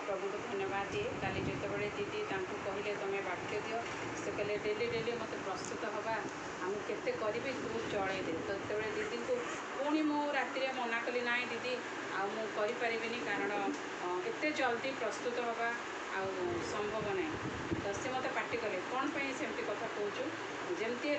प्रभु को धन्यवाद दिए। काली जितेबाला दीदी कहले तुम्हें वाक्य दियो से कहले डेली डेली मत प्रस्तुत हवा आम केते करी तू चले दे। तो जो दीदी को पुणी मु राति मना कली ना दीदी आईपारे कारण एत जल्दी प्रस्तुत हवा संभव ना। तो सी मत पार्टी कले कौन सेमती कथा कहूँ जमती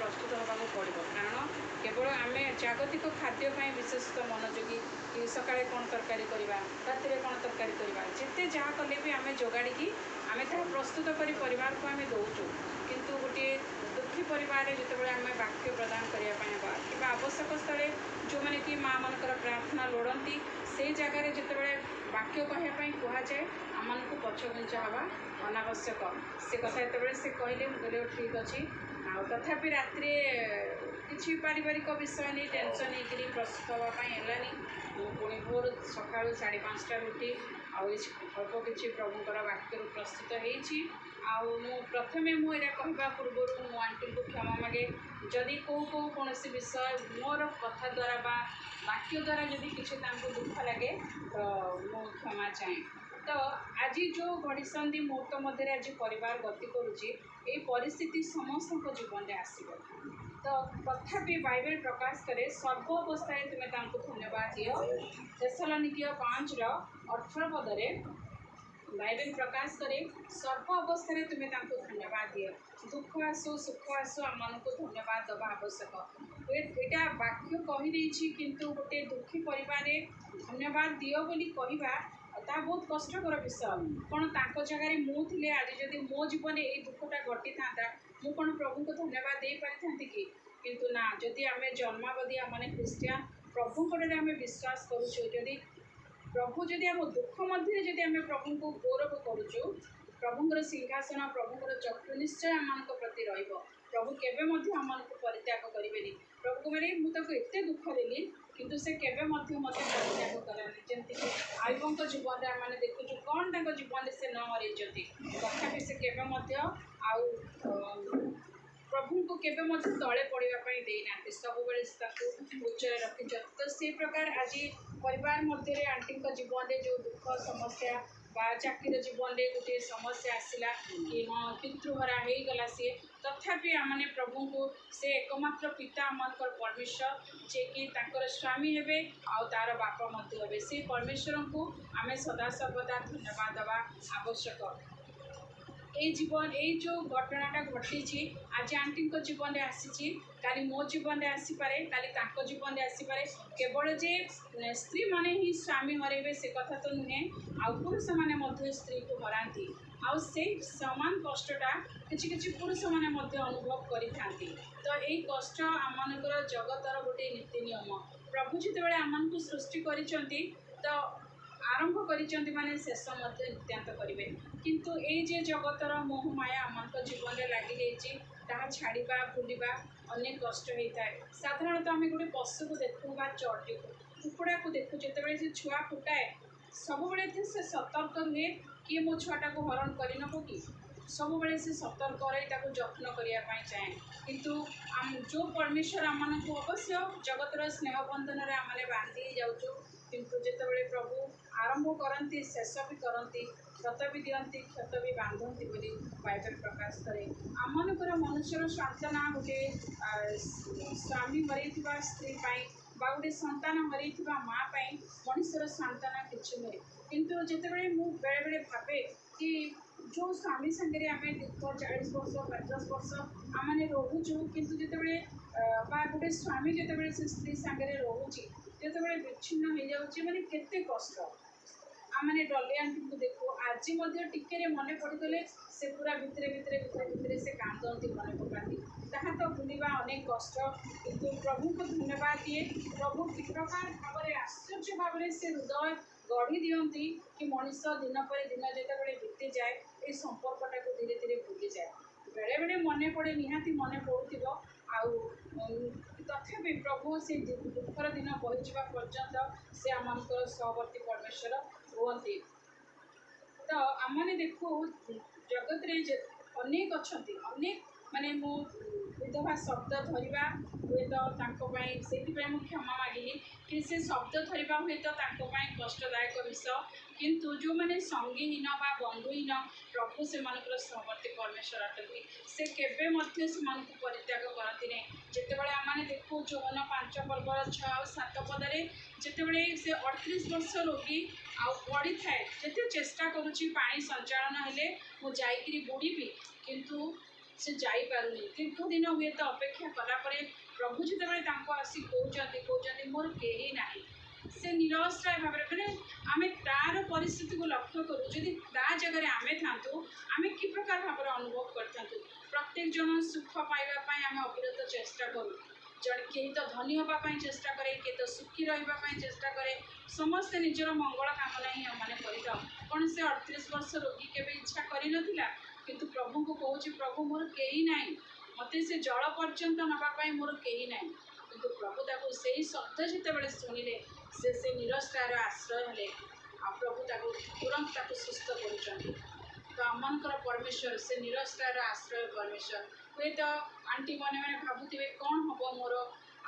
प्रस्तुत होगा पड़ो कारण केवल आम जागतिक खाद्यपाई विशेषतः मनोयोगी कि सका कौन तरकारी करवा राति कौन तरकारी करवा जिते जहाँ कले भी आम जोगाड़ी आम क्या प्रस्तुत कर परिवार को आम दौचु किंतु गोटे दुखी परिवार जिते आम वाक्य प्रदान करने कि आवश्यक स्थले जो मैंने कि माँ मनकर प्रार्थना लोड़ती से जगार जिते वाक्य कहवाई कहुए आम को पछघुंचा हवा अनावश्यक से कथा ये से कहले मुझे ठीक अच्छे तथापि रात्रि किसी पारिवारिक विषय नहीं टेंशन नहीं प्रस्तुत होगानी पुणी भोर सका 5:30 उठी अल्प किसी प्रभुंर वाक्य प्रस्तुत होती प्रथमे मुझे कहवा पूर्व मु आंटी को क्षमा मागे जदि कौन विषय मोर कथा द्वारा बा वाक्य द्वारा जदि किसी दुख लगे तो मु क्षमा चाहे। तो आज जो घड़ीसंधि मुहूर्त मध्य आज परिवार गति करुच्ची ये परिस्थिति समस्त जीवन में आसो। तो तथापि बाइबल प्रकाश करे सर्व अवस्था तुम्हें धन्यवाद दियो। थेसलोनिकीय 5:18 पदरे बाइबल प्रकाश करे सर्व अवस्था तुम्हें धन्यवाद दियो। दुख आसु सुख आसु आम को धन्यवाद दबा आवश्यक। यहाँ वाक्य कहीदे किंतु गोटे दुखी परिवार धन्यवाद दियो बोली कहवा ता बहुत कष्टकर विषय कौन ताक जगह मुझे आज जदि मो जीवन ये दुखटा घटी था मु कौन प्रभु को धन्यवाद दे पारि था कि किंतु ना जदि आम जन्मावधि आम ख्रीस्टियान प्रभु आम विश्वास करुँ प्रभु जदि आम दुख मध्य जदि आम प्रभु को गौरव करुचु प्रभुंर सिंहासन प्रभुंर चक्षु निश्चय आम प्रति प्रभु केवे आम को परित्याग करेंगे। प्रभु को मेरे मुझे एत दुख देली किंतु से केवे परित्याग करेंगे जमीक आयुब जीवन में आम देखुचु कौन जीवन से न हरई तथापि से केवे प्रभु को केवे तले पड़ापी देना सब उच्चरे रखी। तो से प्रकार आज परिवार मध्य आंटी जीवन में जो दुख समस्या बा चाकिर जीवन में गोटे समस्या आसला कि हाँ पितृहरा हो गला सी तथापि आमने प्रभु को से एकमात्र पिता आमकर परमेश्वर जे कि ताकर स्वामी हेबे आउ तार बापा मध्य हे से परमेश्वर को आम सदा सर्वदा धन्यवाद देवा आवश्यक। ये जीवन ये जो घटनाटा घटी आज आंटी जीवन में आसी काली मो जीवन में आसीपे काली जीवन में आसीपे केवल जे स्त्री माने ही स्वामी हरइबे से कथा तो नुहे आउ पुरुष माने स्त्री को हराती आउ से समान कष्टटा किछि पुरुष माने अनुभव करिथांती। तो यही कष्ट आमनकर जगतर गोटे नीति नियम प्रभु जितेबाला आमन सृष्टि करिसंती तो आरंभ करिसंती माने शेष मध्य नित्यांत करेंगे किंतु ये जगतर मोह माया आम जीवन में लगी जाइए ताहा छाड़वा भूलवा अनेक कष्ट होता है। साधारणतः आम गोटे पशु को देखू बा चढ़ी कुकुड़ा को देखू जिते से छुआ फुटाए सब बड़े से सतर्क रुए किए मो छुआटा को हरण करनब कि सब बड़े से सतर्क रही जत्न करने चाहे किंतु जो परमेश्वर आम को अवश्य जगतर स्नेह बंधन में आम बांधि जाऊँ किंतु जितेबाला प्रभु आरंभ करती शेष भी करती क्षत भी दिखती क्षत भी बांधती बोली बाइबल प्रकाश करे। आमनकर मनुष्यर सांत्वना गोटे स्वामी हरई स्त्री गोटे संतान हरई माँ मनुष्यर सांत्वना किसी नुहे किंतु जितेबाला मु बेले बेले भावे कि जो स्वामी सांगे आम 40 वर्ष 50 वर्ष आम रोचु किंतु जितेबाला गोटे स्वामी जितेबाला से स्त्री सांगे रोचे जितेबाला विच्छिन्न हो जाऊँगी माने केते कष्ट आमने डले आंटी को देखो आज टिके मन पड़गले से पूरा भितरे भितरे भितरे भितरे से कांदती मन पकाती ताहा तो भूलवा अनेक कष्ट किंतु प्रभु को धन्यवाद दिए। प्रभु कि प्रकार भाव आश्चर्य भाव से हृदय गढ़ी दिखती कि मनीष दिन पर दिन जितेबाला बीती जाए ये संपर्कटा को धीरे धीरे भूली जाए बेले बेले मन पड़े निहाती मन पड़ो तथापि प्रभु से दुखर दिन बहीजा पर्यंत से आम सहवर्ती परमेश्वर रुहति। तो आमने देखू जगत रे अनेक अच्छा अनेक ମାନେ ମୁଁ ବିଧବା ଶବ୍ଦ ଧରିବା ହୁଏତ ତାଙ୍କ ପାଇଁ ସେଥିପାଇଁ ମୁଁ କ୍ଷମା ମାଗିଲି କି ସେ ଶବ୍ଦ ଧରିବା ହୁଏତ ତାଙ୍କ ପାଇଁ କଷ୍ଟଦାୟକ ବିଷୟ, କିନ୍ତୁ ଯେଉଁମାନେ ସଙ୍ଗୀହୀନ ବା ବନ୍ଧୁହୀନ ପ୍ରଭୁ ସେମାନଙ୍କର ସମର୍ଥି ପରମେଶ୍ୱର ଅଟନ୍ତି। ସେ କେବେ ମଧ୍ୟ ସେମାନଙ୍କୁ ପରିତ୍ୟାଗ କରନ୍ତି ନାହିଁ। ଯେତେବେଳେ ଆମେ ଦେଖୁ ଯୌନ 5 ପର୍ବର 6 ଆଉ 7 ପଦରେ ଯେତେବେଳେ ସେ 38 ବର୍ଷ ରୋଗୀ ଆଉ ପଡ଼ିଥାଏ, ଯେତେ ଚେଷ୍ଟା କରୁଛି ପାଣି ସଞ୍ଚାଳନ ହେଲେ ମୁଁ ଯାଇକିରି ବୁଡ଼ିବି, କିନ୍ତୁ ସେ ଯାଇପାରୁନି। ଦୀର୍ଘ ଦିନ ହୁଏତ ଅପେକ୍ଷା କଲା ପରେ ପ୍ରଭୁ ଯେତେବେଳେ ତାଙ୍କୁ ଆସି କହୁଛନ୍ତି ମୋର କେହି ନାହିଁ, ସେ ନିରଶ୍ରୟ ଭାବରେ ମାନେ ଆମେ ତାର ପରିସ୍ଥିତିକୁ ଲକ୍ଷ୍ୟ କରୁ। ଯଦି ତା ଜାଗାରେ ଆମେ ଥାନ୍ତୁ ଆମେ କି ପ୍ରକାର ଭାବରେ ଅନୁଭବ କରିଥାନ୍ତୁ। ପ୍ରତ୍ୟେକ ଜଣ ସୁଖ ପାଇବା ପାଇଁ ଆମେ ଅବିରତ ଚେଷ୍ଟା କରୁ। ଜଣେ କେହି ତ ଧନୀ ହେବା ପାଇଁ ଚେଷ୍ଟା କରେ, କେହି ତ ସୁଖୀ ରହିବା ପାଇଁ ଚେଷ୍ଟା କରେ। ସମସ୍ତେ ନିଜର ମଙ୍ଗଳ କାମନା ହିଁ ଆମମାନେ କରିଥାଉ। କ'ଣ ସେ 38 ବର୍ଷ ରୋଗୀ କେବେ ଇଚ୍ଛା କରିନଥିଲା? କିନ୍ତୁ ପ୍ରଭୁଙ୍କୁ କହୁଛି ପ୍ରଭୁ ମୋର କେହି ନାହିଁ, ମୋତେ ସେ ଜଳ ପର୍ଯ୍ୟନ୍ତ ନେବା ପାଇଁ ମୋର କେହି ନାହିଁ। କିନ୍ତୁ ପ୍ରଭୁ ତାକୁ ସେଇ ଶବ୍ଦ ଯେତେବେଳେ ଶୁଣିଲେ ସେ ନିରଶ୍ରୟର ଆଶ୍ରୟ ହେଲେ ଆଉ ପ୍ରଭୁ ତାକୁ ତୁରନ୍ତ ତାକୁ ସୁସ୍ଥ କରୁଛନ୍ତି। ତ ଆମମାନଙ୍କର ପରମେଶ୍ୱର ସେ ନିରଶ୍ରୟର ଆଶ୍ରୟ ପରମେଶ୍ୱର। ହୁଏତ ଆଣ୍ଟି ମନେ ମନେ ଭାବୁଥିବେ କ'ଣ ହେବ ମୋର,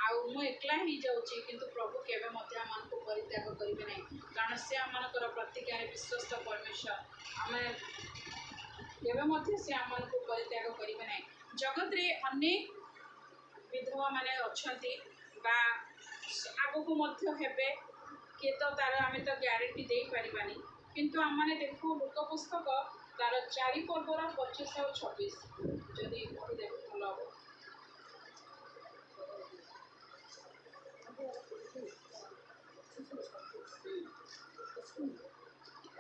ଆଉ ମୁଁ ଏକଲା ହେଇଯାଉଛି, କିନ୍ତୁ ପ୍ରଭୁ କେବେ ମଧ୍ୟ ଆମମାନଙ୍କୁ ପରିତ୍ୟାଗ କରିବେ ନାହିଁ, କାରଣ ସେ ଆମମାନଙ୍କର ପ୍ରତିଜ୍ଞାରେ ବିଶ୍ୱସ୍ତ ପରମେଶ୍ୱର। ଆମେ କେବେ ମଧ୍ୟ ସେ ଆମମାନଙ୍କୁ ପରିତ୍ୟାଗ କରିବେ ନାହିଁ। ଜଗତରେ ଅନେକ ବିଧବା ମାନେ ଅଛନ୍ତି ବା ଆଗକୁ ମଧ୍ୟ ହେବେ, କିଏ ତ ତାର ଆମେ ତ ଗ୍ୟାରେଣ୍ଟି ଦେଇପାରିବାନି, କିନ୍ତୁ ଆମମାନେ ଦେଖୁ ଲୋକ ପୁସ୍ତକ ତାର 4 ପର୍ବର 25 ଆଉ 26 ଯଦି ପଢ଼ିଦେବେ ଭଲ ହେବ।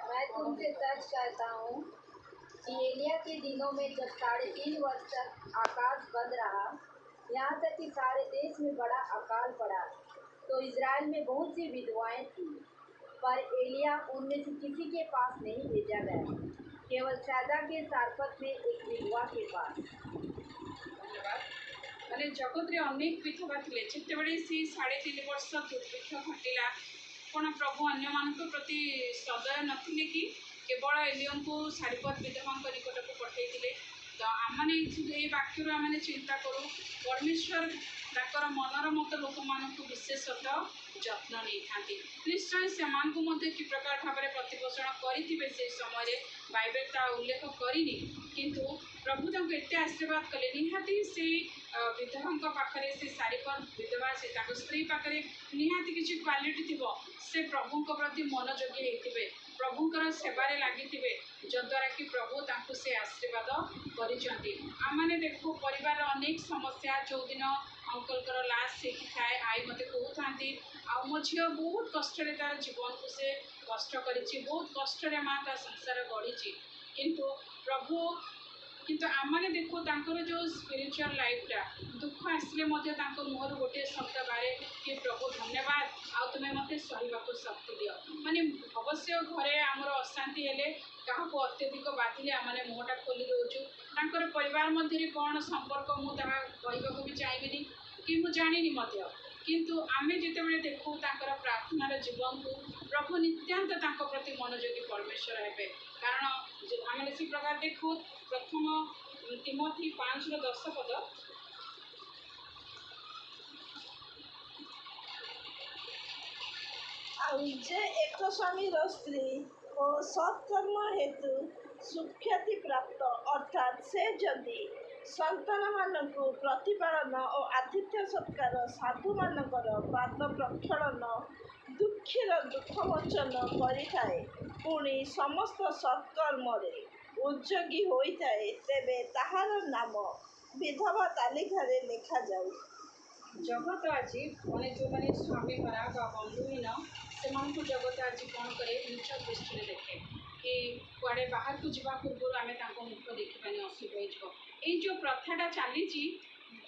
मैं तुमसे सच कहता हूँ कि एलिया के दिनों में जब 3.5 वर्ष तक आकाश बंद रहा, यहाँ तक कि सारे देश में बड़ा अकाल पड़ा, तो इज़राइल में बहुत सी विधवाएं थीं, पर एलिया उनमें से किसी के पास नहीं भेजा गया, केवल सैदा के सारपत में एक विधवा के पास। धन्यवाद। ମାନେ ଜଗତରେ ଅନେକ ବିଧବା ଥିଲେ। ଯେତେବେଳେ ସେ 3.5 ବର୍ଷ ଦୁର୍ଭିକ୍ଷ ଘଟିଲା, କ'ଣ ପ୍ରଭୁ ଅନ୍ୟମାନଙ୍କ ପ୍ରତି ସଦୟ ନଥିଲେ କି କେବଳ ଏଲିୟଙ୍କୁ ସାରିପତ ବିଧବାଙ୍କ ନିକଟକୁ ପଠାଇଥିଲେ? ତ ଆମମାନେ ଏଇ ବାକ୍ୟରୁ ଆମେ ଚିନ୍ତା କରୁ ପରମେଶ୍ୱର ତାଙ୍କର ମନର ମତ ଲୋକମାନଙ୍କୁ ବିଶେଷତଃ ଯତ୍ନ ନେଇଥାନ୍ତି। ନିଶ୍ଚୟ ସେମାନଙ୍କୁ ମଧ୍ୟ କି ପ୍ରକାର ଭାବରେ ପ୍ରତିପୋଷଣ କରିଥିବେ ସେହି ସମୟରେ, ବାଇବେଲ ତା ଉଲ୍ଲେଖ କରିନି, କିନ୍ତୁ ପ୍ରଭୁ ତାଙ୍କୁ ଏତେ ଆଶୀର୍ବାଦ କଲେ। ନିହାତି ସେ ବିଧବାଙ୍କ ପାଖରେ, ସେ ସାରିପତ ବିଧବା ସେ ତାଙ୍କ ସ୍ତ୍ରୀ ପାଖରେ ନିହାତି କିଛି କ୍ୱାଲିଟି ଥିବ। ସେ ପ୍ରଭୁଙ୍କ ପ୍ରତି ମନୋଯୋଗୀ ହେଇଥିବେ, ପ୍ରଭୁଙ୍କର ସେବାରେ ଲାଗିଥିବେ, ଯଦ୍ୱାରା କି ପ୍ରଭୁ ତାଙ୍କୁ ସେ ଆଶୀର୍ବାଦ କରିଛନ୍ତି। ଆମମାନେ ଦେଖୁ ପରିବାରର ଅନେକ ସମସ୍ୟା। ଯେଉଁଦିନ ଅଙ୍କଲଙ୍କର ଲାଷ୍ଟ ସେଇଠି ଥାଏ, ଆଈ ମୋତେ କହୁଥାନ୍ତି ଆଉ ମୋ ଝିଅ ବହୁତ କଷ୍ଟରେ ତା'ର ଜୀବନକୁ ସେ କଷ୍ଟ କରିଛି, ବହୁତ କଷ୍ଟରେ ମା' ତା ସଂସାର ଗଢ଼ିଛି, କିନ୍ତୁ ଆମମାନେ ଦେଖୁ ତାଙ୍କର ଯେଉଁ ସ୍ପିରିଚୁଆଲ ଲାଇଫ୍ଟା, ଦୁଃଖ ଆସିଲେ ମଧ୍ୟ ତାଙ୍କ ମୁହଁରୁ ଗୋଟିଏ ଶବ୍ଦ ବାହାରେ କି ପ୍ରଭୁ ଧନ୍ୟବାଦ, ଆଉ ତୁମେ ମୋତେ ସହିବାକୁ ଶକ୍ତି ଦିଅ। ମାନେ ଅବଶ୍ୟ ଘରେ ଆମର ଅଶାନ୍ତି ହେଲେ, କାହାକୁ ଅତ୍ୟଧିକ ବାଧିଲେ ଆମମାନେ ମୁହଁଟା ଖୋଲି ଦେଉଛୁ। ତାଙ୍କର ପରିବାର ମଧ୍ୟରେ କ'ଣ ସମ୍ପର୍କ ମୁଁ ତାହା କହିବାକୁ ବି ଚାହିଁବିନି କି ମୁଁ ଜାଣିନି ମଧ୍ୟ, କିନ୍ତୁ ଆମେ ଯେତେବେଳେ ଦେଖୁ ତାଙ୍କର ପ୍ରାର୍ଥନାର ଜୀବନକୁ, ପ୍ରଭୁ ନିତ୍ୟାନ୍ତ ତାଙ୍କ ପ୍ରତି ମନୋଯୋଗୀ ପରମେଶ୍ୱର ହେବେ। କାରଣ ଆମେ ସେ ପ୍ରକାର ଦେଖୁ ପ୍ରଥମ ତିମୋଥୀ 5:10 ପଦ, ଆଉ ଯେ ଏକ ସ୍ୱାମୀର ସ୍ତ୍ରୀ ଓ ସତ୍କର୍ମ ହେତୁ ସୁଖ୍ୟାତି ପ୍ରାପ୍ତ, ଅର୍ଥାତ୍ ସେ ଯଦି ସନ୍ତାନମାନଙ୍କୁ ପ୍ରତିପାଳନ ଓ ଆତିଥ୍ୟ ସତ୍କାର, ସାଧୁମାନଙ୍କର ପାଦ ପ୍ରକ୍ଷାଳନ, ଦୁଃଖୀର ଦୁଃଖମୋଚନ କରିଥାଏ, ପୁଣି ସମସ୍ତ ସତ୍କର୍ମରେ ଉଦ୍ଯୋଗୀ ହୋଇଥାଏ, ତେବେ ତାହାର ନାମ ବିଧବା ତାଲିକାରେ ଲେଖାଯାଉ। ଜଗତ ଆଜି ମାନେ ଯେଉଁମାନେ ସ୍ୱାମୀ ହରା ବା ବନ୍ଧୁହୀନ, ସେମାନଙ୍କୁ ଜଗତ ଆଜି କ'ଣ କରେ, ନିଜ ଦୃଷ୍ଟିରେ ଦେଖେ କି କୁଆଡ଼େ ବାହାରକୁ ଯିବା ପୂର୍ବରୁ ଆମେ ତାଙ୍କ ମୁଖ ଦେଖିବାନି, ଅଶୁଭ ହେଇଯିବ। ଏଇ ଯେଉଁ ପ୍ରଥାଟା ଚାଲିଛି,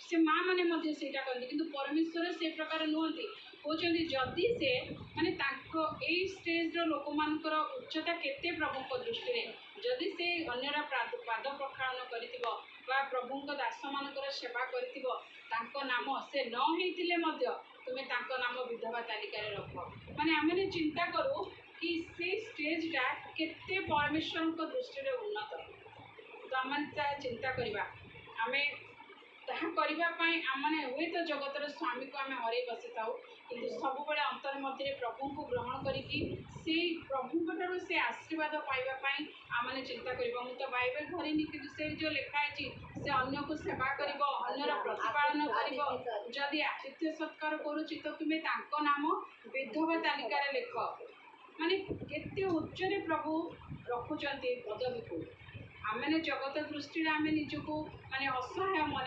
ସେ ମାଆ ମାନେ ମଧ୍ୟ ସେଇଟା କରନ୍ତି, କିନ୍ତୁ ପରମେଶ୍ୱର ସେ ପ୍ରକାର ନୁହନ୍ତି। କହୁଛନ୍ତି ଯଦି ସେ ମାନେ ତାଙ୍କ ଏଇ ଷ୍ଟେଜ୍ର ଲୋକମାନଙ୍କର ଉଚ୍ଚତା କେତେ ପ୍ରଭୁଙ୍କ ଦୃଷ୍ଟିରେ, ଯଦି ସେ ଅନ୍ୟର ପାଦ ପ୍ରକ୍ଷାଳନ କରିଥିବ ବା ପ୍ରଭୁଙ୍କ ଦାସମାନଙ୍କର ସେବା କରିଥିବ, ତାଙ୍କ ନାମ ସେ ନ ହେଇଥିଲେ ମଧ୍ୟ ତୁମେ ତାଙ୍କ ନାମ ବିଧବା ତାଲିକାରେ ରଖ। ମାନେ ଆମେ ଚିନ୍ତା କରୁ କି ସେ ଷ୍ଟେଜ୍ଟା କେତେ ପରମେଶ୍ୱରଙ୍କ ଦୃଷ୍ଟିରେ ଉନ୍ନତ। ତ ଆମେ ତାହା ଚିନ୍ତା କରିବା। आमे ताहा करिबा पई आमने हुए तो जगतर स्वामी को आमे हरे बसी थाउ किंतु सब बड़े अंतर मध्य प्रभु को ग्रहण करिकी से प्रभु को से आशीर्वाद पाइबा पई आमने चिंता करिबा मु तो बाइबल धरिनी किंतु से जो लिखा है से अन्य को सेवा करिबो अन्यर प्रतिपालन करिबो जदि आतिथ्य सत्कार करूची तो तुमे तांको नाम विधवा तालिका रे लेख माने केते उच्चरे प्रभु रखुचंती पदवी को आमे जगत दृष्टि आम निजक माने असहाय मन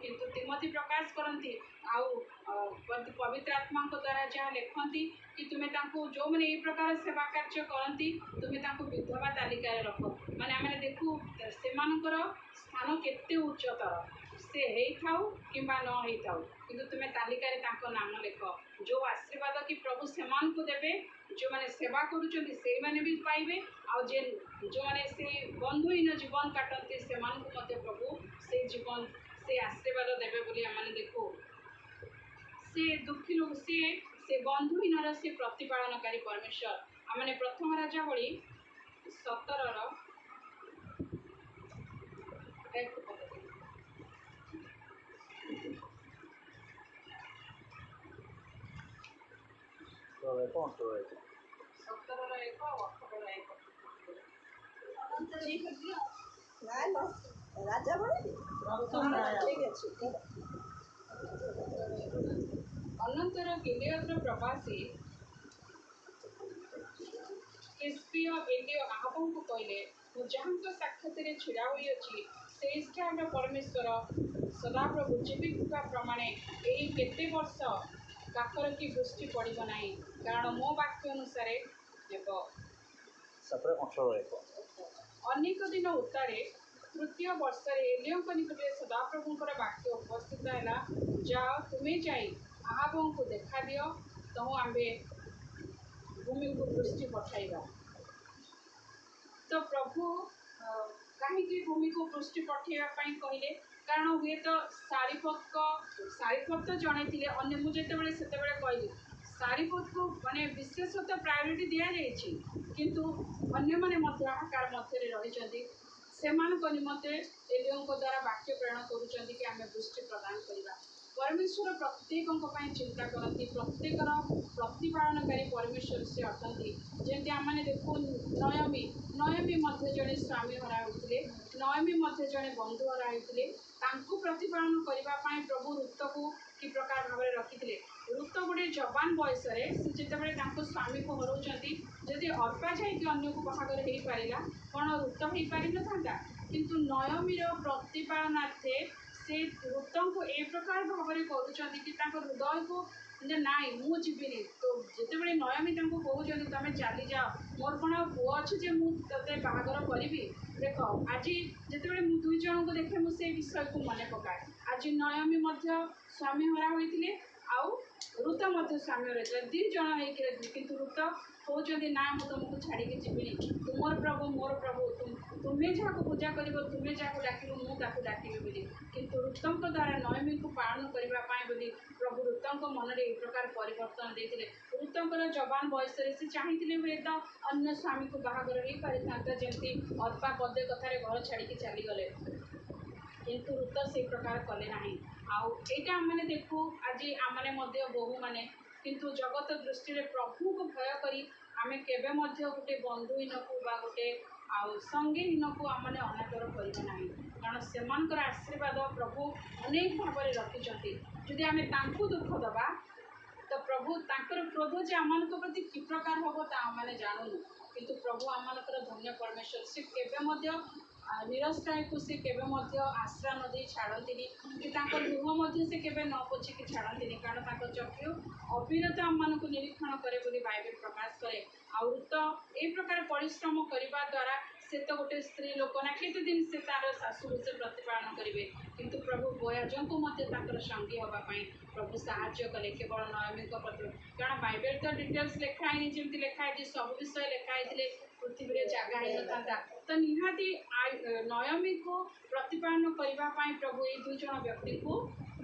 किंतु तिमोथी प्रकाश करती पवित्र आत्मा द्वारा जहाँ लिखती कि तुम्हें जो मैंने ये प्रकार सेवा कार्य करती तुम्हें विधवा तालिका रख माने आम देखू से स्थान केते उच्चतर से हो कि न हो कि तुम्हें तालिका नाम लेख जो आशीर्वाद कि प्रभु से देवे जो मैंने सेवा करुँच भी पाइबे आजे जो मैंने से बंधुहीन जीवन काटती से प्रभु से जीवन से आशीर्वाद देवे बोली आम देखू से दुखी लोग से बंधुहीन से प्रतिपालनकारी परमेश्वर आम प्रथम राजा बड़ी 17 राजा बड़े ठीक है अनंतर गिलियद्र प्रवासी किस्पिय एलियो आहाबों को कहले मु जहाँ साक्षात छिड़ा हुई अच्छी से इष्टार परमेश्वर सदाप्रभु जीविका प्रमाणे यही केते वर्ष काकर की दृष्टि पड़ो ना कारण मो वाक्य अनुसार अनेक दिन उत्तारे तृतीय वर्ष एलियों निकट सदाप्रभुंर वाक्य उपस्थित है जाओ तुम्हें जाई आहाबों को देखा दियो तो आम्बे भूमि को दृष्टि पठाइबा तो प्रभु कहीं भूमि को दृष्टि पठाइबा कहले कारण हुए तो सारीपत तो जड़े थे अन्य मुझे से कहली सारीपत को माने विशेषतः प्रायोरिटी दि जाइए किंतु अन्य माने हाहाकार मध्य रही से निमंते एलियों द्वारा वाक्य प्रेरण करुँच कि आम दृष्टि प्रदान करवा परमेश्वर प्रत्येकों चिंता करती प्रत्येकर प्रतिपालनकारी परमेश्वर से अटंती जमी आम देखो नयमी जड़े स्वामी हरा होते नयमी जड़े बंधु हरा होते प्रतिपालन करने प्रभु ऋत को कि प्रकार भाव रखी ऋत गोटे जवान बयस से जो स्वामी को हराउंट जदि अर्पा जाकि अन्य को बाहागर हो पारा कौन ऋत हो पारि न था किंतु नयमीर प्रतिपालनार्थे से ऋत को ए प्रकार भाव में करुँच हृदय को नाई मु जीविनी तो जिते नयमी कहते तुम चली जाओ मोर कौन पु अच्छे मुझे बाहागर करी देख आज जिते दुई जन को देखे मुझे विषय को मन पकाए आज नयमी स्वामी हरा होते आउ ऋत स्वामी हरा दी जन होती किंतु ऋत कहते ना मुझे तुमको छाड़ी जीविनी तुमर प्रभु तुम्हें जहाँ को पूजा कर तुम्हें जहाँ को डाक मुझे डाकबी बोली किंतु ऋतों द्वारा नयमी को पालन करने बोली प्रभु ऋतों मन में एक प्रकार परिवर्तन देते ऋतों जवान बयस से चाहिए हुए तो अन्य स्वामी को बाहागर हो पारि था जमी अर्पा पदे कथार घर छाड़ी चलीगले किंतु ऋत से प्रकार कले ना आईटा आम देखू आज आम बहु मैंने किंतु जगत दृष्टि प्रभु को भय करी आमे केबे मध्य गोटे बंधुहीन को बा गोटे संगीहीन को आमने अनादर करना ना कारण से आशीर्वाद प्रभु अनेक भाव में रखिंट जदि आम दुख दबा तो प्रभु तांकर क्रोध जे आम प्रति कि प्रकार हम ताने जानूनु किंतु प्रभु आमर धन्य परमेश्वर से केबे निरस्त्राय को से केबे आश्रा नदी छाड़ती कि लुह से केबे न पोछिकी छाड़ती कारण चक्षु अविरत आम को निरीक्षण करे बोली बाइबल प्रकाश करे आउ तो ए प्रकार परिश्रम करने द्वारा से तो गोटे स्त्री लोक ना केते दिन से तार शाशु से प्रतिपालन करेंगे किंतु प्रभु बोयाजों को संगी हाँपाई प्रभु साहाय्य कले केवल नयमी प्रति कारण बाइबल तो डिटेल्स लिखाई जमी लिखाई सब विषय लिखाई पृथ्वी जगह ही था तो निहाती नयमी को प्रतिपालन करने प्रभु ये दुई जन व्यक्ति को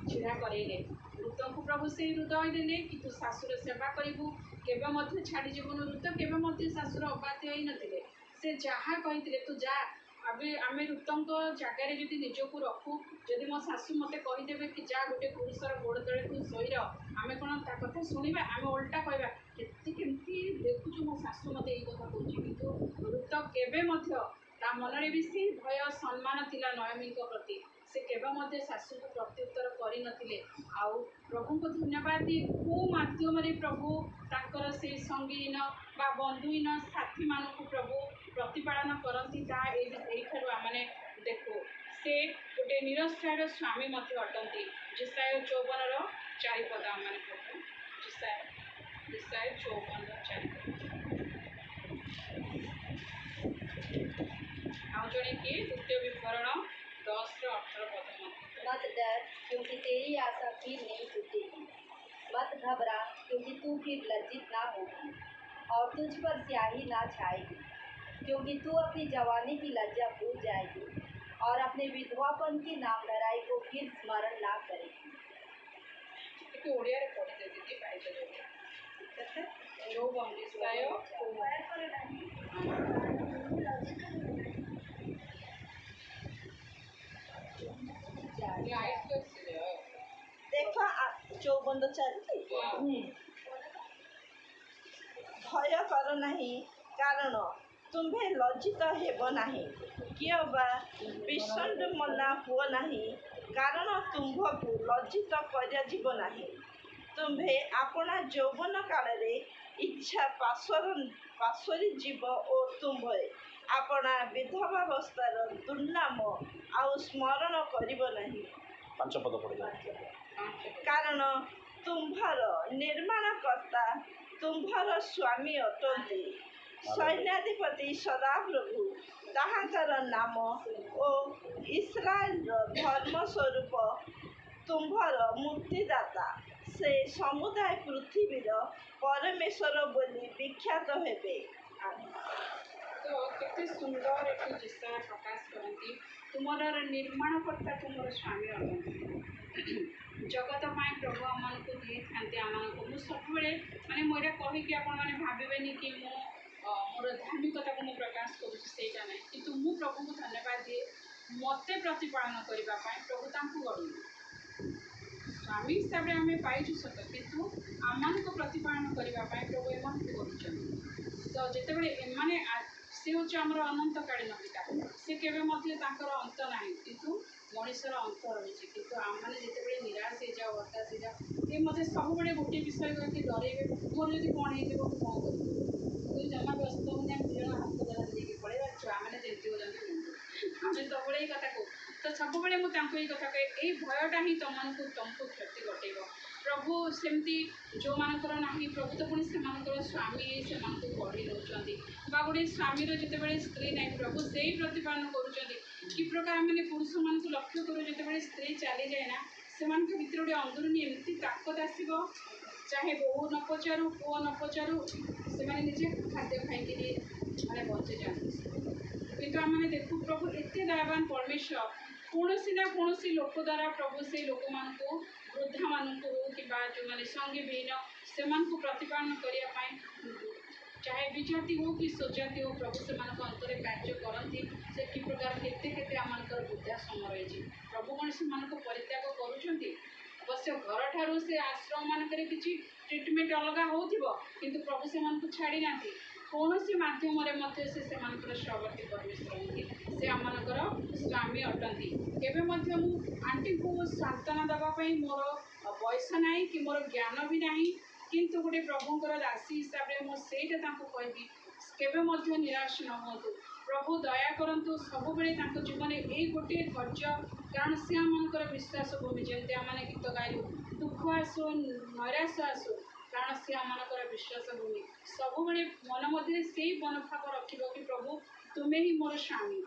छिड़ा करेले ऋत को प्रभु से हृदय देले कि तू शाशुर सेवा करू केवे छाड़ी जीवन ऋत केवे शाशुर अबाध्य ही नथिले से जहाँ कही तू जा अभी आम ऋतुंक जगार जब निजक रखू जदि मो शाशु मत कहीदेवे कि जा गोटे पुरुषर गोड़ तले तू शोर आम कौन ता कथा शुणा आम उल्टा कहवा केमती देखुचु मो शाशु मत यही कथा कौच कि ऋत केवे ता मनरे भी से भय सम्मान थिला नयमी प्रति से केवे शाशु को प्रत्युत्तर करनथिले आउ प्रभु को धन्यवाद दी कौ मध्यम प्रभु ताकर से संगीन बा बंधुहीन साथी मानक प्रभु प्रतिपालन करती आमने देखू से गोटे निरश्चय स्वामी अटंती जिसाय 54 चारिपद आम पढ़ू जिसाय 54 चारिपद आउ जड़े किए द्वितीय विवरण 10-18 पद मत डर क्योंकि तेरी आशा फिर नहीं टूटेगी। मत घबरा क्योंकि तू फिर लज्जित ना होगी और तुझ पर स्याही ना छाएगी, क्योंकि तू अपनी जवानी की लज्जा भूल जाएगी और अपने विधवापन की नाम लड़ाई को फिर स्मरण ना करेगी। ଟିକେ ଓଡ଼ିଆରେ ପଢ଼ିଦେ ଦିଦି ପାଇପାରିବେ ଯୋଉ ବନ୍ଦିଶାୟ ଲାଇଟ୍ ଆସିଲେ देख 54 चारिटी भय कर नहीं कारण तुम्हें लज्जित हेब नहीं किए बा विषण्ड मना हुआ नहीं कारण तुम्भकु लज्जित कर नहीं तुम्हें अपना यौवन काल इच्छा पाशरी जीव और तुम्हें अपना विधवावस्थार दुर्नाम आउ स्मरण करिब नहीं 5 पद पढ़ कारण तुम्हार निर्माणकर्ता तुम्हार स्वामी अटंती सैन्याधिपति सदाप्रभु ताहाकर नाम ओ इस्राएल धर्म स्वरूप तुम्हार मुक्तिदाता से समुदाय पृथ्वीर परमेश्वर बोली विख्यात हेबे। तो केते सुंदर एक जिसा प्रकाश करती तुमर निर्माणकर्ता तुमर स्वामी अटंती जगत पाई प्रभु आम को दिए था आम सब माने मोरा कहीकि आपने भावेनि कि मोर धार्मिकता को प्रकाश करूँगा ना कि मु प्रभु को धन्यवाद दिए मत प्रतिपालन करने प्रभु तांको गढ़ी स्वामी हिसाब से आम पाइचु सत किंतु आम को प्रतिपालन करने प्रभु एम कर तो जितेबाला एमाने सी हूँ आमर अनंतकालीन पिता सी केवे अंत ना किंतु मनीषर अंत रही किंतु आम मैंने जितेबाला निराश हो जाओ हताश हो जाओ ये मत सब गोटे विषय करके डरेबे मोर जब कौन हो कौन कर तू जमा व्यस्त होने हम दिज हाथ द्वारा लेके पड़ेगा छुआ मैंने जमती हो आम सब ये कथा कहूँ तो सब मुझे कथा कहे ये भयटा ही तुमको क्षति घटेब प्रभु सेमती जो मानकर ना प्रभु तो पुणी से स्वामी से गढ़ी रोचे गोटे स्वामीर जितेबाला स्त्री ना प्रभु से ही प्रतिपालन करुँच कि प्रकार मैंने पुरुष मान लक्ष्य करूँ जितेबाला स्त्री चली जाए ना से भर गोटे अंदरूनी एमती ताकत आसो चाहे बहु न पचारू पुओ न पचारू से निजे खाद्य खाई मैंने बचे जाती किंतु आम देखू प्रभु एत दयावान परमेश्वर कौन ना कौन लोक द्वारा प्रभु से लोक मान वृद्धा मानक हो कि जो मैंने संगी विहीन से प्रतिपालन करने चाहे विजाति हो कि स्वजाति हो प्रभु से अंतर कार्य करती से कि प्रकार केते आम वृद्धा समय रही प्रभु कौन से परित्याग करुँच अवश्य घर ठारू से आश्रम मानक किसी ट्रिटमेंट अलग हो किंतु प्रभु से छाड़ी ना कौन से मध्यम से सहवर्ती परमेश्वर से आमर स्वामी अटंती केवे आंटी को सांत्वना देवाई मोर बयस ना कि मोर ज्ञान भी ना किंतु गोटे प्रभुंर दासी हिसाब से मुझे कहबी केवे निराश न हूँ प्रभु दया करतु सब जीवन यही गोटे धैर्य कारण सी आमर विश्वास भूमि जमी आम गीत गाइलु दुख आसु नैराश आसु कारण सी आमर विश्वास भूमि सब मन मध्य से मनोभाव रखिब कि प्रभु तुम्हें ही मोर स्वामी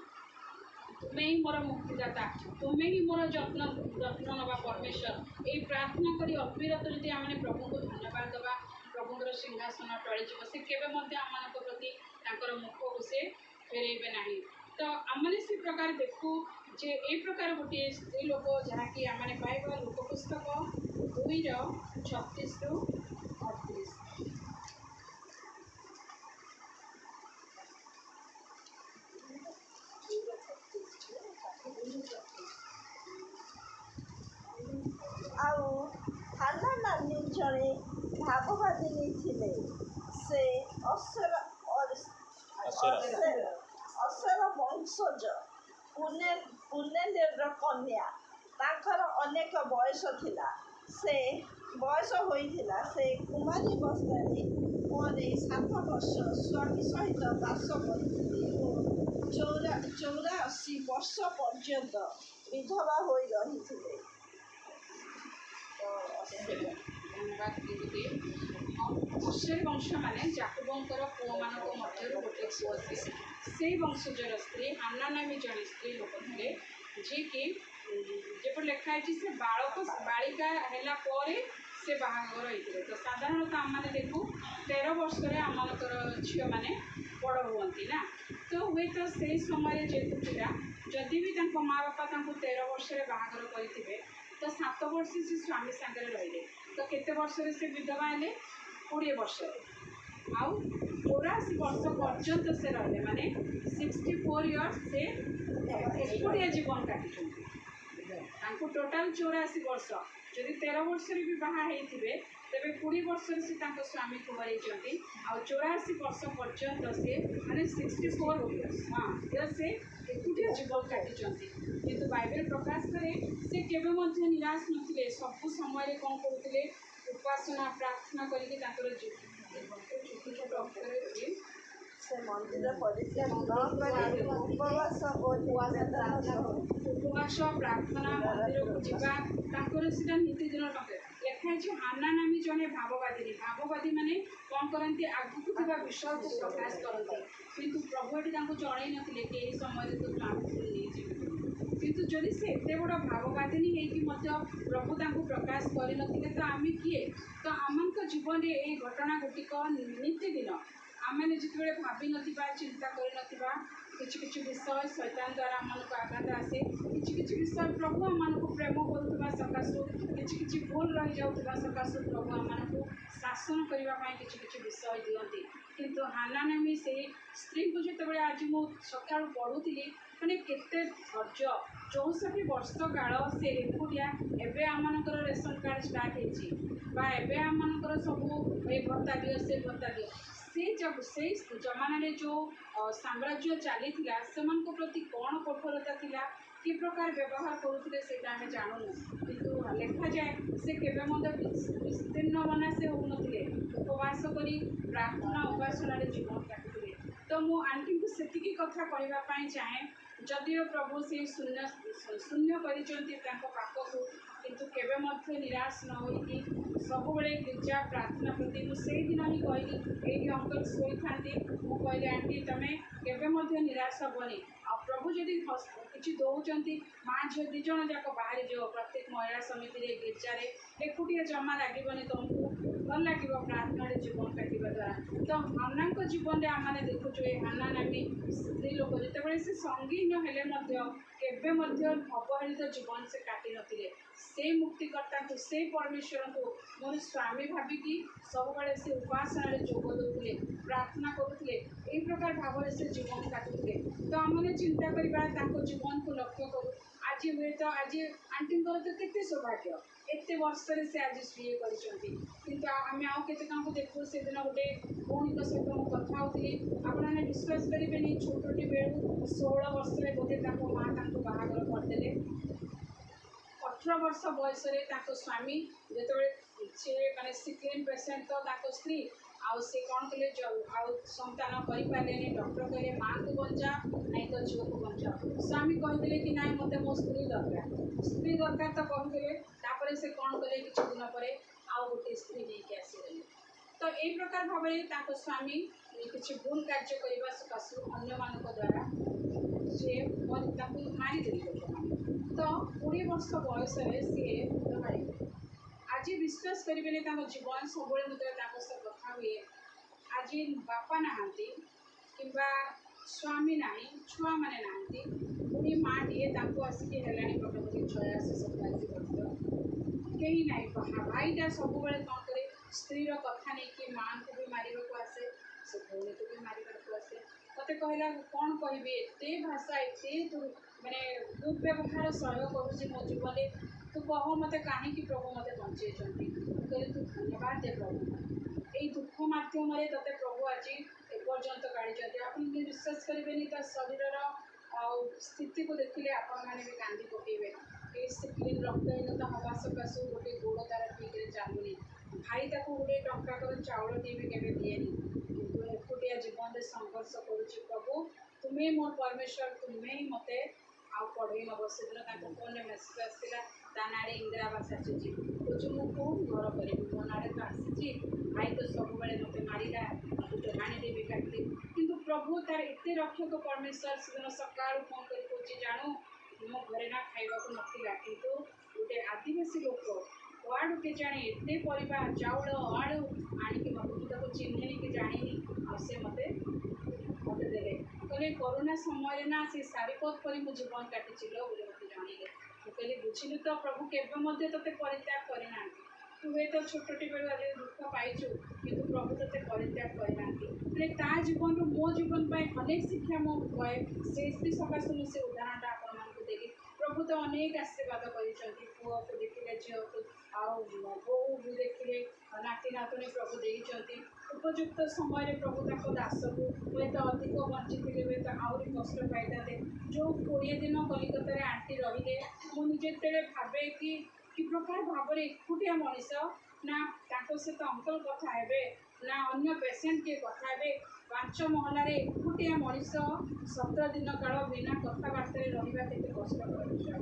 तुम्हें ही मोर मुक्तिदाता तुम्हें ही मोर जत्न नवा परमेश्वर ये प्रार्थना करी अविरत यदि आम प्रभु को धन्यवाद देवा प्रभुंर सिंहासन टलिज से केवे आम प्रति मुख को से फेरेबे ना तो आमने से प्रकार देखू जे ए प्रकार गोटे स्त्री लोक जहाँकि आम पाइबा लोक पुस्तक 2:36-38 2:36 ଭାବବାଦିନୀ ଥିଲେ। ସେ ଅସର ବଂଶଜ ପୁନେନ୍ଦ୍ରର କନ୍ୟା। ତାଙ୍କର ଅନେକ ବୟସ ଥିଲା। ସେ ବୟସ ହୋଇଥିଲା ସେ କୁମାରୀ ଅବସ୍ଥାରେ ପରେ 7 ବର୍ଷ ସ୍ୱାମୀ ସହିତ ବାସ କରିଥିଲେ ଓ 84 ବର୍ଷ ପର୍ଯ୍ୟନ୍ତ ବିଧବା ହୋଇ ରହିଥିଲେ। ଧନ୍ୟବାଦ ଦିଦି। ଅଶେର ବଂଶ ମାନେ ଯାକୁବଙ୍କର ପୁଅମାନଙ୍କ ମଧ୍ୟରୁ ଗୋଟିଏ ପୁଅ ସେ। ସେଇ ବଂଶଜର ସ୍ତ୍ରୀ ହାନ୍ନା ନାମୀ ଜଣେ ସ୍ତ୍ରୀ ଲୋକ ଥିଲେ, ଯିଏକି ଯେପରି ଲେଖା ହେଇଛି ସେ ବାଳିକା ହେଲା ପରେ ସେ ବାହାଘର ହେଇଥିଲେ। ତ ସାଧାରଣତଃ ଆମମାନେ ଦେଖୁ 13 ବର୍ଷରେ ଆମମାନଙ୍କର ଝିଅମାନେ ବଡ଼ ହୁଅନ୍ତି ନା। ତ ହୁଏତ ସେଇ ସମୟରେ ଯେହେତୁ ଥିଲା, ଯଦି ବି ତାଙ୍କ ମା ବାପା ତାଙ୍କୁ 13 ବର୍ଷରେ ବାହାଘର କରିଥିବେ, ତ 7 ବର୍ଷ ସେ ସ୍ୱାମୀ ସାଙ୍ଗରେ ରହିଲେ। ତ କେତେ ବର୍ଷରେ ସେ ବିଧବା ହେଲେ? 20 ବର୍ଷରେ। ଆଉ 84 ବର୍ଷ ପର୍ଯ୍ୟନ୍ତ ସେ ରହିଲେ, ମାନେ 64 ଇୟର୍ସ ସେ ଏକୁଟିଆ ଜୀବନ କାଟିଛନ୍ତି। ତାଙ୍କୁ ଟୋଟାଲ 84 ବର୍ଷ। ଯଦି 13 ବର୍ଷରେ ବି ବାହା ହେଇଥିବେ, ତେବେ 20 ବର୍ଷରେ ସେ ତାଙ୍କ ସ୍ୱାମୀକୁ ହରେଇଛନ୍ତି। ଆଉ 84 ବର୍ଷ ପର୍ଯ୍ୟନ୍ତ ସେ ମାନେ 64 ଇୟର୍ସ ସେ ଏକୁଟିଆ ଜୀବନ କାଟିଛନ୍ତି। କିନ୍ତୁ ବାଇବେଲ ପ୍ରକାଶ କରେ ସେ କେବେ ମଧ୍ୟ ନିରାଶ ନଥିଲେ। ସବୁ ସମୟରେ କ'ଣ କରୁଥିଲେ? ଉପାସନା ପ୍ରାର୍ଥନା କରିକି ତାଙ୍କର ଛୋଟ ଛୋଟ ଅକ୍ଷରରେ ସେ ମନ୍ଦିର ପରିତ୍ୟାଗ କରି ଉପବାସ ପ୍ରାର୍ଥନା ମନ୍ଦିରକୁ ଯିବା ତାଙ୍କର ସେଟା ନୀତିଦିନ ଟଙ୍କା। ଲେଖା ହେଇଛି ହାନ୍ନା ନାମୀ ଜଣେ ଭାବବାଦିନୀ। ଭାବବାଦୀ ମାନେ କ'ଣ କରନ୍ତି? ଆଗକୁ ଥିବା ବିଷୟକୁ ପ୍ରକାଶ କରନ୍ତି। କିନ୍ତୁ ପ୍ରଭୁ ଏଠି ତାଙ୍କୁ ଜଣେଇ ନଥିଲେ କି ଏହି ସମୟରେ ତୁ ସ୍ୱାମୀକୁ ନେଇଯିବେ। କିନ୍ତୁ ଯଦି ସେ ଏତେ ବଡ଼ ଭାବବାଦିନୀ ହେଇକି ମଧ୍ୟ ପ୍ରଭୁ ତାଙ୍କୁ ପ୍ରକାଶ କରିନଥିଲେ, ତ ଆମେ କିଏ? ତ ଆମମାନଙ୍କ ଜୀବନରେ ଏଇ ଘଟଣା ଗୁଡ଼ିକ ନୀତିଦିନ ଆମେ ଯେତେବେଳେ ଭାବିନଥିବା, ଚିନ୍ତା କରିନଥିବା, କିଛି କିଛି ବିଷୟ ଶୈତାନ ଦ୍ୱାରା ଆମମାନଙ୍କୁ ଆଘାତ ଆସେ। କିଛି କିଛି ବିଷୟ ପ୍ରଭୁ ଆମମାନଙ୍କୁ ପ୍ରେମ କରୁଥିବା ସକାଶୁ, କିଛି କିଛି ଭୁଲ ରହିଯାଉଥିବା ସକାଶୁ ପ୍ରଭୁ ଆମମାନଙ୍କୁ ଶାସନ କରିବା ପାଇଁ କିଛି କିଛି ବିଷୟ ଦିଅନ୍ତି। କିନ୍ତୁ ହାନ୍ନା ନାମୀ ସେଇ ସ୍ତ୍ରୀଙ୍କୁ ଯେତେବେଳେ ଆଜି ମୁଁ ସକାଳୁ ପଢ଼ୁଥିଲି, ମାନେ କେତେ ଧୈର୍ଯ୍ୟ। 64 ବର୍ଷ କାଳ ସେ ଏକୁଟିଆ। ଏବେ ଆମମାନଙ୍କର ରେସନ କାର୍ଡ଼ ଷ୍ଟାର୍ଟ ହେଇଛି, ବା ଏବେ ଆମମାନଙ୍କର ସବୁ ଏ ଭତ୍ତା ଦିଅ, ସେ ଭତ୍ତା ଦିଅ। ସେଇ ଜମାନାରେ ଯେଉଁ ସାମ୍ରାଜ୍ୟ ଚାଲିଥିଲା, ସେମାନଙ୍କ ପ୍ରତି କ'ଣ କଠୋରତା ଥିଲା, କି ପ୍ରକାର ବ୍ୟବହାର କରୁଥିଲେ, ସେଇଟା ଆମେ ଜାଣୁନୁ। କିନ୍ତୁ ଲେଖାଯାଏ ସେ କେବେ ମଧ୍ୟ ବିସ୍ତୀର୍ଣ୍ଣ ମନା ସେ ହେଉନଥିଲେ। ଉପବାସ କରି ପ୍ରାର୍ଥନା ଉପାସନାରେ ଜୀବନ କାଟୁଥିଲେ। ତ ମୁଁ ଆଣ୍ଟିଙ୍କୁ ସେତିକି କଥା କହିବା ପାଇଁ ଚାହେଁ, ଯଦିଓ ପ୍ରଭୁ ସେଇ ଶୂନ୍ୟ କରିଛନ୍ତି ତାଙ୍କ ପାଖକୁ, କିନ୍ତୁ କେବେ ମଧ୍ୟ ନିରାଶ ନ ହୋଇକି ସବୁବେଳେ ଗିର୍ଜା ପ୍ରାର୍ଥନା ପ୍ରତି। ମୁଁ ସେଇଦିନ ହିଁ କହିଲି, ଏଇଠି ଅଙ୍କଲ ଶୋଇଥାନ୍ତି, ମୁଁ କହିଲି ଆଣ୍ଟି ତମେ କେବେ ମଧ୍ୟ ନିରାଶ ହେବନି। ଆଉ ପ୍ରଭୁ ଯଦି କିଛି ଦେଉଛନ୍ତି, ମା ଝିଅ 2 ଜଣ ଯାକ ବାହାରି ଯାଅ ପ୍ରତ୍ୟେକ ମହିଳା ସମିତିରେ, ଗିର୍ଜାରେ। ଏକୁଟିଆ ଜମା ଲାଗିବନି ତୁମକୁ, ଭଲ ଲାଗିବ ପ୍ରାର୍ଥନାରେ ଜୀବନ କାଟିବା ଦ୍ୱାରା। ତ ହାନ୍ନାଙ୍କ ଜୀବନରେ ଆମେ ଦେଖୁଛୁ, ଏ ହାନ୍ନା ନାମୀ ସ୍ତ୍ରୀ ଲୋକ ଯେତେବେଳେ ସେ ସଙ୍ଗୀନ ହେଲେ ମଧ୍ୟ କେବେ ମଧ୍ୟ ଅବହେଳିତ ଜୀବନ ସେ କାଟିନଥିଲେ। ସେଇ ମୁକ୍ତିକର୍ତ୍ତାଙ୍କୁ, ସେଇ ପରମେଶ୍ୱରଙ୍କୁ ମୋର ସ୍ୱାମୀ ଭାବିକି ସବୁବେଳେ ସେ ଉପାସନାରେ ଯୋଗ ଦେଉଥିଲେ, ପ୍ରାର୍ଥନା କରୁଥିଲେ। ଏହି ପ୍ରକାର ଭାବରେ ସେ ଜୀବନ କାଟୁଥିଲେ। ତ ଆମେ ଚିନ୍ତା କରିବା, ତାଙ୍କ ଜୀବନକୁ ଲକ୍ଷ୍ୟ କରୁ। ଆଜି ହୁଏତ ଆଜି ଆଣ୍ଟିଙ୍କର ତ କେତେ ସୌଭାଗ୍ୟ, ଏତେ ବର୍ଷରେ ସେ ଆଜି ସ୍ତ୍ରୀ କରିଛନ୍ତି। କିନ୍ତୁ ଆମେ ଆଉ କେତେ କାହାକୁ ଦେଖୁ। ସେଦିନ ଗୋଟେ ଭଉଣୀଙ୍କ ସହିତ ମୁଁ କଥା ହେଉଥିଲି, ଆପଣମାନେ ବିଶ୍ୱାସ କରିବେନି, ଛୋଟଟି ବେଳୁ 16 ବର୍ଷରେ ବୋଧେ ତାଙ୍କ ମା ତାଙ୍କୁ ବାହାଘର କରିଦେଲେ। 18 ବର୍ଷ ବୟସରେ ତାଙ୍କ ସ୍ୱାମୀ ଯେତେବେଳେ ସେ ମାନେ ସିକ୍ଲିନ୍ ପେସେଣ୍ଟ, ତ ତାଙ୍କ ସ୍ତ୍ରୀ ଆଉ ସେ କ'ଣ କଲେ, ଆଉ ସନ୍ତାନ କରିପାରିଲେନି। ଡକ୍ଟର କହିଲେ ମାଆଙ୍କୁ ବଞ୍ଚା, ନାଇଁ ତ ଝିଅକୁ ବଞ୍ଚା। ସ୍ୱାମୀ କହିଦେଲେ କି ନାଇଁ ମୋତେ ମୋ ସ୍ତ୍ରୀ ଦରକାର ତ କହିଦେଲେ। ତାପରେ ସେ କ'ଣ କଲେ, କିଛି ଦିନ ପରେ ଆଉ ଗୋଟେ ସ୍ତ୍ରୀ ନେଇକି ଆସିଗଲେ। ତ ଏଇ ପ୍ରକାର ଭାବରେ ତାଙ୍କ ସ୍ୱାମୀ କିଛି ଭୁଲ କାର୍ଯ୍ୟ କରିବା ସକାଶୁ ଅନ୍ୟମାନଙ୍କ ଦ୍ୱାରା ସିଏ ତାଙ୍କୁ ମାରିଦେଲେ ଲୋକମାନେ। ତ 20 ବର୍ଷ ବୟସରେ ସିଏ ବାହାରିଲେ। ଆଜି ବିଶ୍ୱାସ କରିବେନି, ତାଙ୍କ ଜୀବନ ସବୁବେଳେ ଯେତେବେଳେ ତାଙ୍କ ସହ କଥା ହୁଏ, ଆଜି ବାପା ନାହାନ୍ତି କିମ୍ବା ସ୍ୱାମୀ ନାହିଁ, ଛୁଆମାନେ ନାହାନ୍ତି, ବୁଢ଼ୀ ମାଆଟିଏ, ତାଙ୍କୁ ଆସିକି ହେଲାଣି ପାଖାପାଖି 86-87 ବର୍ଷ। କେହି ନାହିଁ। ଭାଇଟା ସବୁବେଳେ କ'ଣ କରେ, ସ୍ତ୍ରୀର କଥା ନେଇକି ମାଆଙ୍କୁ ବି ମାରିବାକୁ ଆସେ, ସେ ଭଉଣୀକୁ ବି ମାରିବାକୁ ଆସେ। ମୋତେ କହିଲା କ'ଣ କହିବି, ଏତେ ଭାଷା, ଏତେ ମାନେ ଦୁର୍ବ୍ୟବହାର ସହ୍ୟ କରୁଛି ମୋ ଜୀବନରେ। तू कह मत कहीं प्रभु मत बचे कहले तू धन्यवाद दे प्रभु यही दुख मध्यम ते प्रभु आज एपर्यंत गाड़ी आप विश्वास करेंगे तो शरीर स्थिति को देखिले आपण मैंने भी कांदी पकेबे स्क्रीन रक्तहीनता हवा सकाशु गोटे गोड़ तार ठीक चलुनी भाई ताको गोटे टंकाकर चाउल टी भी केवे दिएनी किंतु एकुटिया जीवन में संघर्ष करुच्ची प्रभु तुम्हें मोर परमेश्वर तुम्हें ही मते आउ पढ़े नब से दिन फोन में मेसेज आसाला ता ना इंदिरा आवास आसी कौच मुझे घर करी मो ना तो आसी भाई तो सब मत मारा गोटे हाणीदेवी काटली किंतु प्रभु तार एत रक्षक परमेश्वर से सका फोन कर कौच जानू मो घरे ना खावा नाला किंतु गोटे आदिवासी लोक वाड़ू के जाने एते परिवार चाउल आड़ू आणिकी मत मुझे चिन्हनी कि जानी आसे मते मत देले कहले कोरोना समय ना से सारीपथ पर मो जीवन काटिल बोले मत जानले कहली बुझिलु तो प्रभु केवे ते परित्याग करना तू हे तो छोटी बेलू दुख पाइचु किंतु प्रभु ते परित्याग करना जीवन रू मो जीवन अनेक शिक्षा मो से सकाश मुझे उदाहरण आपको देली प्रभु तो अनेक आशीर्वाद कर पुओ को देखिले झील को आउ बो भी देखिले नाती नातुणी प्रभु देते उपयुक्त समय प्रभु तक दास को हे तो अधिक बंची थे तो आहरी कष्ट पाई जो 20 दिन कलिकता आंटी रही मुझे भावे कि प्रकार भाव एकुटिया मनीष ना सहित अंकल कथा हे ना अन्य पेसेंट किए कथा हे 5 महलार एकुटिया मनीष 17 दिन काल बिना कथबार्ता रहा के कष्टकर विषय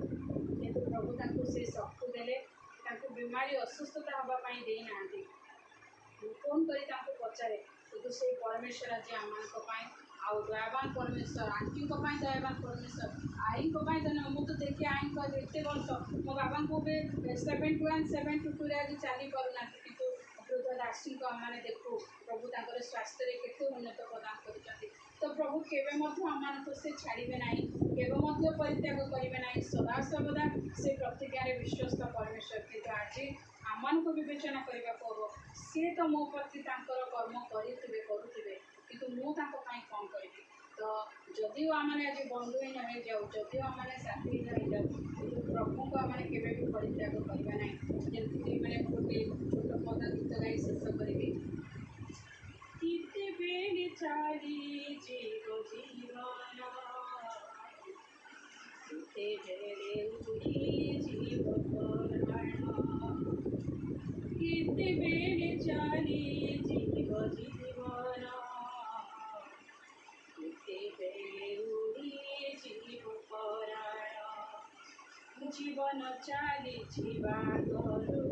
किंतु प्रभु तांको से शक्ति देले बीमारी असुस्थता हाँपाई देना फोन कर पचारे किंतु से परमेश्वर आज आम आउ दयावान परमेश्वर आंटी दयावान परमेश्वर आई तो मुझे देखिए आई एत वर्ष मो बाबा को भी 71 72 आज चली पारना किंतु वृद्धदासी को आम देखू प्रभु तर स्वास्थ्य केते उन्नत प्रदान कर तो प्रभु केवे से छाड़े ना केवे परित्याग करेंगे ना सदा सर्वदा से प्रतिज्ञार विश्वस्त परमेश्वर किंतु आज आम को विवेचना करने को सी तो मो प्रति कर्म करुवे किंतु मुझे कौन करी तो जदिव आम आज बंधुहीन हो जाऊ जदिव आम साथीहीन हो जाऊ किंतु प्रभु को आम के परित्याग करवा ना जमी मैंने गोटे छोट पद गीत गाई शेष करी बेली चाली जीव जीवन बेले उड़ी जीव किते बेले चाली जीव जीवन किते बेले उड़ी जीव जीवन चाली जीवा गरु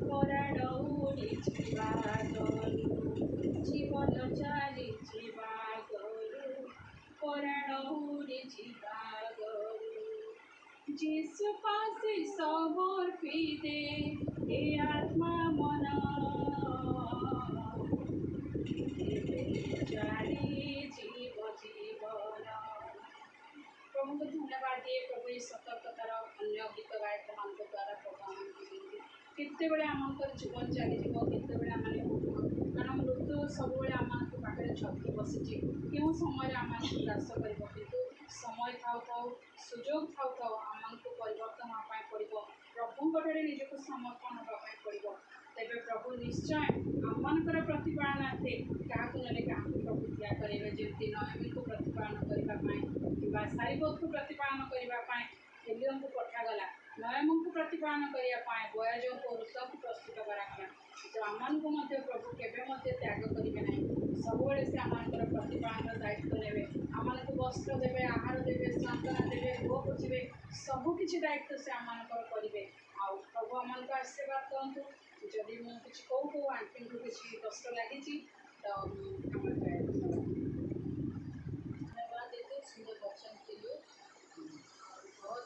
पराण उड़ी जीवा गरु जीवन चाली जीवा गरु पराण उड़ी जीवा गरु जिसु पासे समर्पी दे हे आत्मा मन चाली जीव जीवन प्रभु को धन्यवाद दिए प्रभु ये सतर्कतार अन्य गीत गायक मान द्वारा प्रभु आम केते बेले आम जीवन चली केते आम कारण मृत्यु सब आम पाखे छकी बसी क्यों समय आम ग्रास कर किंतु समय थाउ थाउ सुजोग थाउ थाउ आमको परिवर्तन हाँपाई पड़ो प्रभुंे निजक समर्पण हाँपाई पड़ो तेरे प्रभु निश्चय आमर प्रतिपालनार्थे क्या ना प्रभु दिया करेंगे जमी नयमी को प्रतिपालन करने कि सारीपथ को प्रतिपालन करने एलियम को पठागला नयम को प्रतिपालन करने बयाज को ऋत को प्रस्तुत करागला तो आम को प्रभु केवे त्याग करेंगे ना सब से आम प्रतिपालन दायित्व ने आम को वस्त्र देवे आहार देवे सांत्वना देवे गो पोछे सबकि दायित्व से आम करेंगे आउ प्रभु आम को आशीर्वाद कहतु जदि मुझे कौ आंटी को किसी कष्ट लगी तो धन्यवाद देते सुंदर वचन के लिए बहुत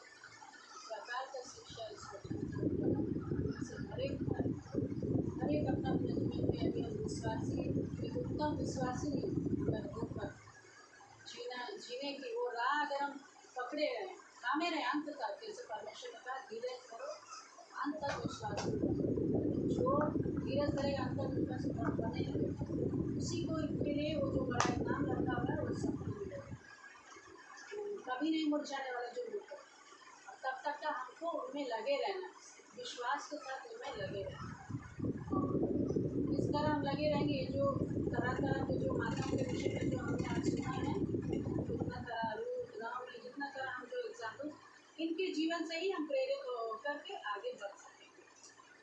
प्रकार का शिक्षा इस वचन से हरेक अपना जीवन में अभी हम विश्वासी एक उत्तम विश्वासी रूप पर जीने की वो राह अगर हम पकड़े रहें थामे रहे अंत तक जैसे परमेश्वर ने कहा धीरज करो अंत तक विश्वास जो धीरज करेगा अंत तक विश्वास बने रहेगा उसी को के लिए वो जो बड़ा इनाम रखा हुआ है वो सफल मिलेगा कभी नहीं मुरझाने वाला जो रूप है और तब तक का हम आपको उनमें लगे रहना, विश्वास के साथ उनमें लगे रहना। और इस तरह हम लगे रहेंगे। ये जो तरह तरह के जो माताओं के विषय में जो हमने आज सुना है, जितना तरह रूप गाँव में जितना तरह हम जो एग्जाम्पल, इनके जीवन से ही हम प्रेरित होकर के आगे बढ़ सकेंगे।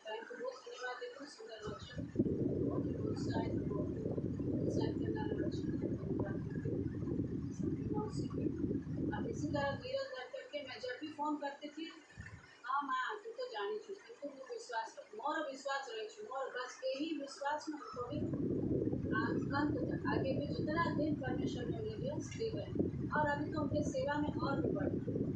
थैंक यू, बहुत धन्यवाद देती हूँ। सुंदर वचन, बहुत ही प्रोत्साहित करने वाला वचन, धन्यवाद देती हूँ सबकी मौसी की। अब इसी तरह धीरज रख करके मैं जब भी फ़ोन करती थी, हाँ माँ तू तो जानी छू, किंतु ମୁଁ विश्वास कर मोर विश्वास रही छू, मोर बस यही विश्वास में हमको भी अंत तक आगे भी जितना दिन परमेश्वर ने मुझे दिया स्थिर रहे, और अभी तो उनके सेवा में और भी बढ़े।